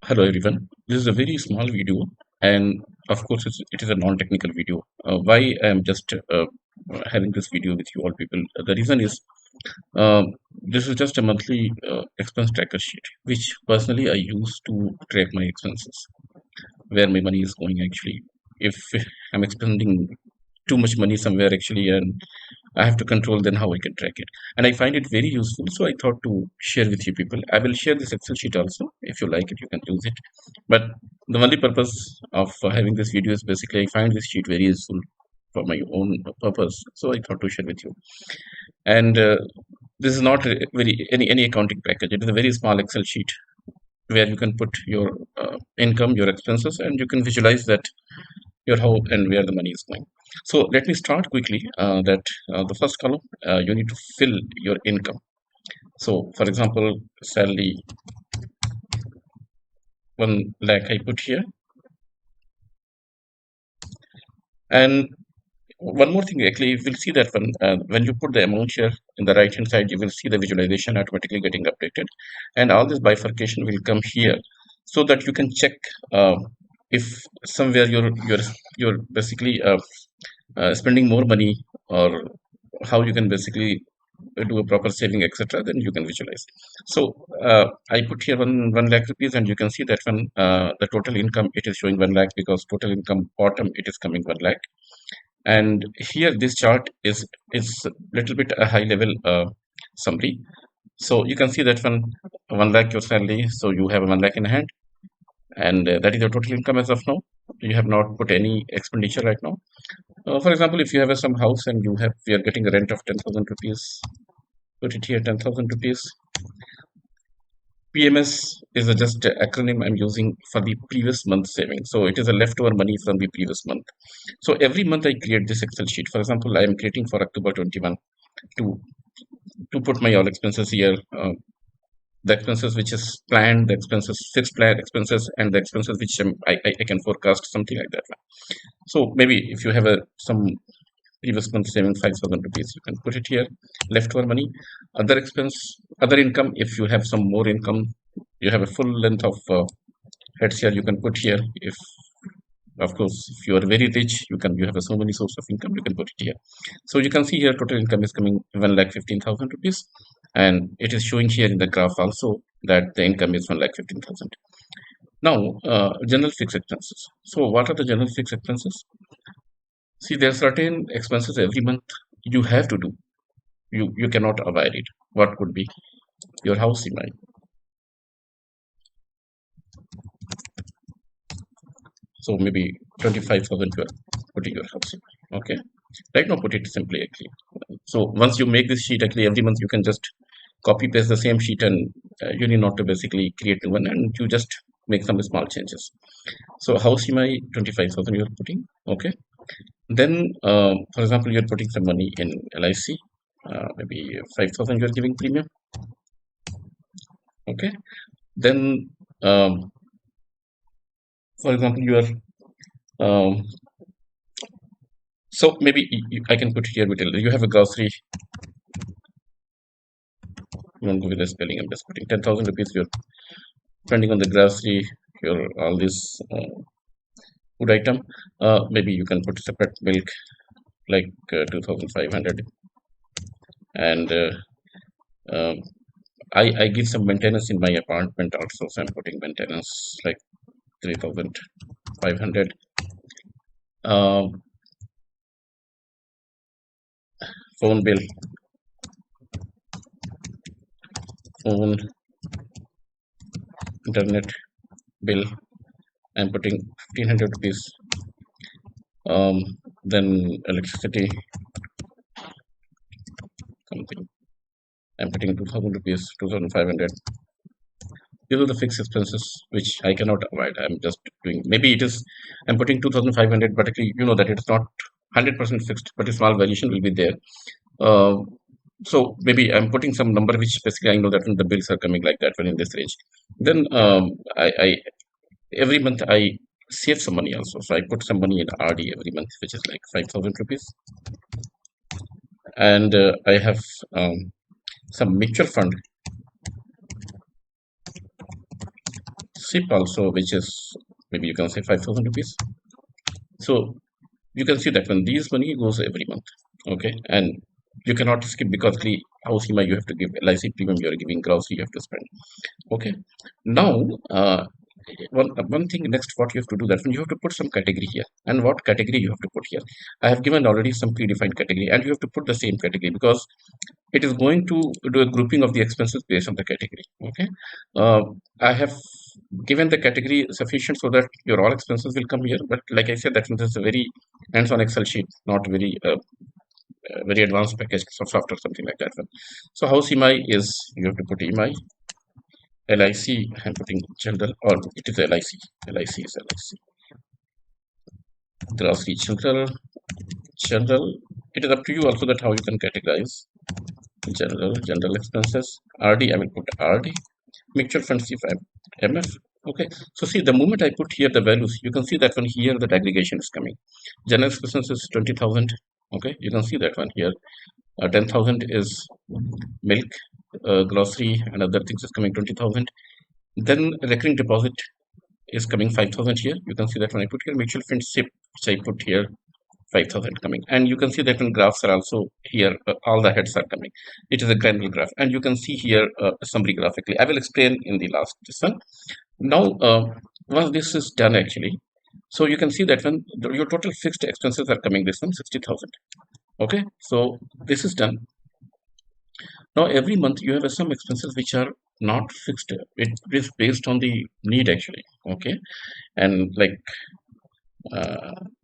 Hello everyone. This is a very small video, and of course, it is a non-technical video. Why I am just having this video with you all people? The reason is this is just a monthly expense tracker sheet, which personally I use to track my expenses, where my money is going actually. If I'm expending too much money somewhere actually, and I have to control then how I can track it. And I find it very useful. So I thought to share with you people. I will share this Excel sheet also. If you like it, you can use it. But the only purpose of having this video is basically I find this sheet very useful for my own purpose. So I thought to share with you. And this is not a very any accounting package. It is a very small Excel sheet where you can put your income, your expenses, and you can visualize that your how and where the money is going. So let me start quickly. That the first column you need to fill your income. So for example, salary 1 lakh I put here, and one more thing actually you will see that when you put the amount here in the right hand side, you will see the visualization automatically getting updated, and all this bifurcation will come here so that you can check if somewhere you're basically spending more money, or how you can basically do a proper saving, etc. Then you can visualize. So I put here one lakh rupees, and you can see that when the total income, it is showing 1 lakh, because total income bottom it is coming 1 lakh. And here this chart is little bit a high level summary. So you can see that when 1 lakh your salary, so you have 1 lakh in hand, and that is your total income as of now. You have not put any expenditure right now. For example, if you have some house and you are getting a rent of 10,000 rupees, put it here, 10,000 rupees. PMS is just an acronym I'm using for the previous month saving. So it is a leftover money from the previous month. So every month I create this Excel sheet. For example, I am creating for October 21 to to put my all expenses here. The expenses which is planned, the expenses fixed plan expenses, and the expenses which I can forecast, something like that. So maybe if you have some previous month saving 5,000 rupees, you can put it here. Leftover money, other expense, other income. If you have some more income, you have a full length of heads here, you can put here. If of course if you are very rich, you have so many source of income, you can put it here. So you can see here total income is coming 1,15,000 rupees, and it is showing here in the graph also that the income is 1,15,000. Now general fixed expenses. So what are the general fixed expenses? See, there are certain expenses every month you have to do. You cannot avoid it. What could be? Your house EMI. So maybe 25,000 you are putting your house EMI. Okay. Right now, put it simply actually. So once you make this sheet, actually every month you can just copy paste the same sheet, and you need not to basically create new one, and you just make some small changes. So house EMI 25,000 you are putting. Okay. Then, for example, you're putting some money in LIC, maybe 5,000 you're giving premium. Okay. Then, for example, you are, um, so maybe I can put here, you have a grocery, you won't go with the spelling, I'm just putting 10,000 rupees, you're spending on the grocery, your all this food item. Maybe you can put separate milk, like 2,500. And um, I give some maintenance in my apartment also, so I'm putting maintenance like 3,500. Um, phone bill, phone, internet bill, I'm putting 1,500 rupees. Um, then electricity, something, I'm putting 2,000 rupees, 2,500. These are the fixed expenses which I cannot avoid. I'm just doing, maybe it is, I'm putting 2,500, but actually, you know that it's not 100% fixed, but a small variation will be there. Uh, so maybe I'm putting some number which basically I know that when the bills are coming like that when in this range. Then I every month I save some money also. So I put some money in RD every month, which is like 5,000 rupees. And I have some mutual fund. SIP also, which is maybe you can say 5,000 rupees. So you can see that when these money goes every month, okay, and you cannot skip because the house EMI you have to give, LIC premium you are giving, grocery you have to spend. Okay, now one thing next what you have to do that when you have to put some category here, and what category you have to put here. I have given already some predefined category, and you have to put the same category because it is going to do a grouping of the expenses based on the category. Okay, uh, I have given the category sufficient so that your all expenses will come here. But like I said, that this is a very hands-on Excel sheet, not very advanced package of software, something like that. So house EMI is you have to put EMI, LIC. I'm putting general, or it is LIC. LIC is LIC. Grocery general. It is up to you also that how you can categorize general expenses. RD, I will put RD. Mutual funds if I'm MF. Okay, so see the moment I put here the values, you can see that one here the aggregation is coming. General expenses is 20,000. Okay, you can see that one here. 10,000 is milk, grocery, and other things is coming 20,000. Then recurring deposit is coming 5,000 here. You can see that when I put here mutual fund SIP, which I put here 5,000 coming, and you can see that when graphs are also here, all the heads are coming. It is a granular graph, and you can see here a summary graphically. I will explain in the last lesson. Now, once this is done actually, so you can see that when your total fixed expenses are coming, this one 60,000. Okay, so this is done. Now every month you have some expenses which are not fixed. It is based on the need actually. Okay, and like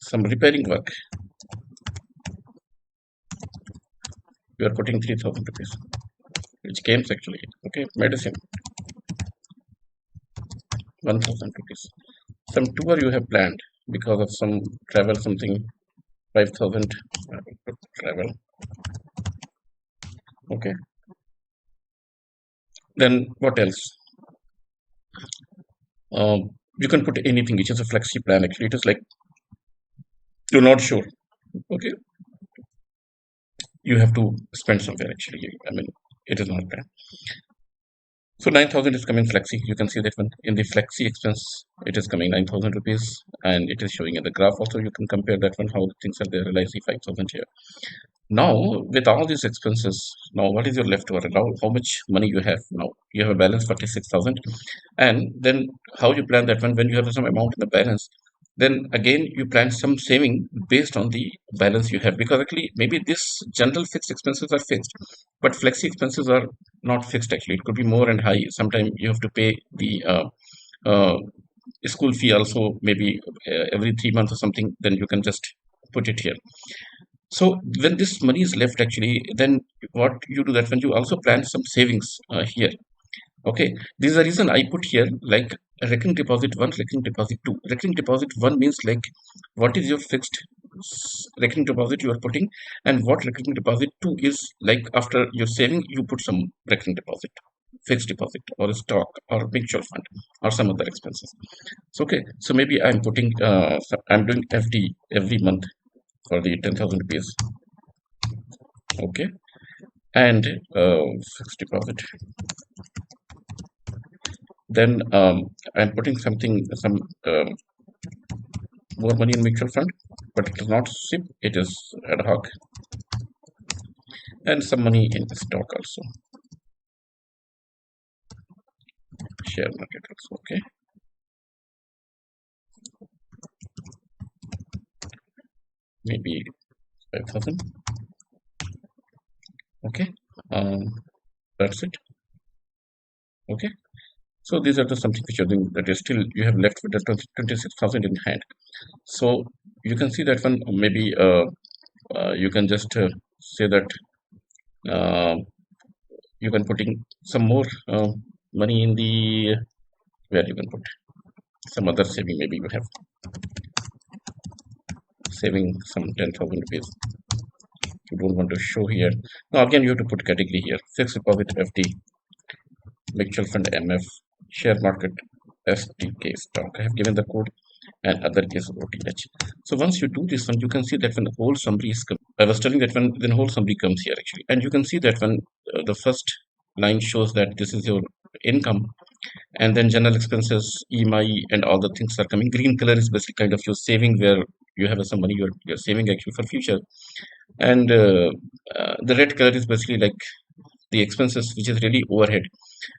some repairing work, you are putting 3,000 rupees, which games actually. Okay, medicine 1,000 rupees. Some tour you have planned because of some travel, something 5,000 travel. Okay, then what else? You can put anything which is a flexi plan. Actually, it is like you're not sure. Okay, you have to spend somewhere. Actually, I mean, it is not bad. So 9,000 is coming flexi. You can see that one in the flexi expense, it is coming 9,000 rupees, and it is showing in the graph. Also, you can compare that one how the things are there. Realize 5,000 here. Now, with all these expenses, now what is your leftover? Now, how much money you have now? You have a balance 46,000, and then how you plan that one when you have some amount in the balance. Then again, you plan some saving based on the balance you have, because actually maybe this general fixed expenses are fixed, but flexi expenses are not fixed. Actually, it could be more and high. Sometimes you have to pay the uh, school fee also, maybe every 3 months or something. Then you can just put it here. So when this money is left, actually, then what you do that when you also plan some savings here. Okay, this is the reason I put here like recurring deposit one, recurring deposit two. Recurring deposit one means like what is your fixed recurring deposit you are putting, and what recurring deposit two is like after your saving you put some recurring deposit, fixed deposit or a stock or mutual fund or some other expenses. So okay, so maybe I'm putting I'm doing FD every month for the 10,000 rupees. Okay, and fixed deposit. Then I'm putting some more money in mutual fund, but it is not SIP, it is ad hoc, and some money in stock also, share market also. Okay, maybe 5,000. Okay, um, that's it. Okay, so these are the something which are doing that is still you have left with the 26,000 in hand. So you can see that one maybe you can just say that uh, you can putting some more money in the where you can put some other saving. Maybe you have saving some 10,000 rupees. You don't want to show here. Now again you have to put category here: fixed deposit FD, mutual fund MF, share market STK stock. I have given the code, and other case OTH. So once you do this one, you can see that when the whole summary is I was telling that when the whole summary comes here actually, and you can see that when the first line shows that this is your income, and then general expenses, EMI, and all the things are coming. Green color is basically kind of your saving, where you have some money you're saving actually for future, and the red color is basically like the expenses, which is really overhead,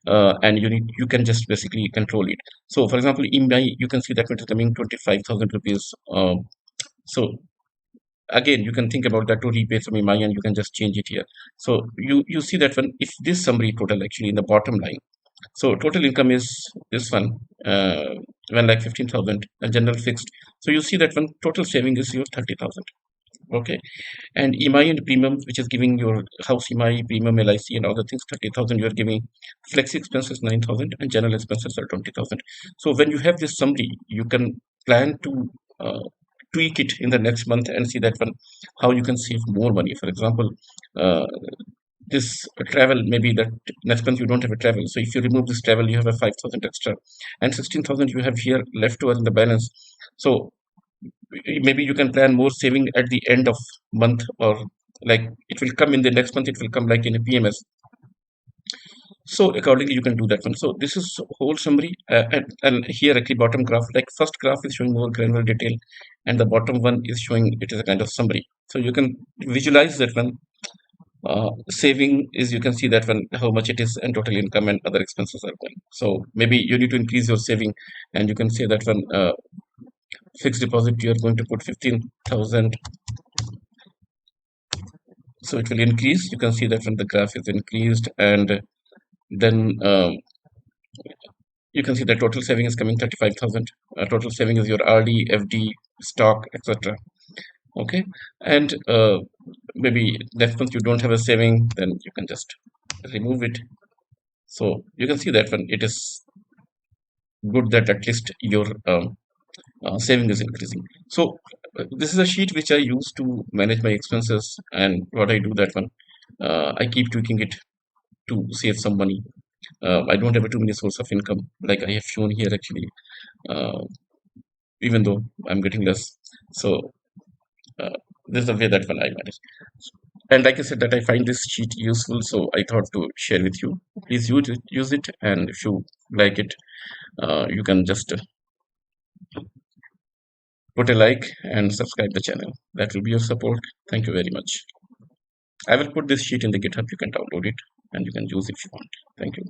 and you can just basically control it. So for example, EMI, you can see that it is coming 25,000 rupees. So again, you can think about that to repay some EMI, and you can just change it here. So you see that one, if this summary total actually in the bottom line. So total income is this one, uh, 1,15,000, and general fixed. So you see that one total saving is your 30,000. Okay, and EMI and premium, which is giving your house EMI, premium, LIC, and other things, 30,000. You are giving flexi expenses 9,000, and general expenses are 20,000. So when you have this summary, you can plan to tweak it in the next month and see that one, how you can save more money. For example, uh, this travel, maybe that next month you don't have a travel. So if you remove this travel, you have a 5,000 extra, and 16,000 you have here left over in the balance. So maybe you can plan more saving at the end of month, or like it will come in the next month, it will come like in a PMS. So accordingly you can do that one. So this is whole summary, and here actually bottom graph, like first graph is showing more granular detail, and the bottom one is showing it is a kind of summary. So you can visualize that one. Saving is, you can see that one how much it is, and total income and other expenses are going. So maybe you need to increase your saving, and you can say that one, fixed deposit you are going to put 15,000. So it will increase. You can see that when the graph is increased, and then you can see the total saving is coming 35,000. Total saving is your RD, FD, stock, etc. Okay, and maybe next month you don't have a saving, then you can just remove it. So you can see that when it is good that at least your saving is increasing. So this is a sheet which I use to manage my expenses, and what I do that one, I keep tweaking it to save some money. I don't have a too many source of income like I have shown here actually, uh, even though I'm getting less. So uh, this is the way that one I manage. And like I said, that I find this sheet useful, so I thought to share with you. Please use it, and if you like it, you can just put a like and subscribe the channel. That will be your support. Thank you very much. I will put this sheet in the GitHub. You can download it and you can use if you want. Thank you.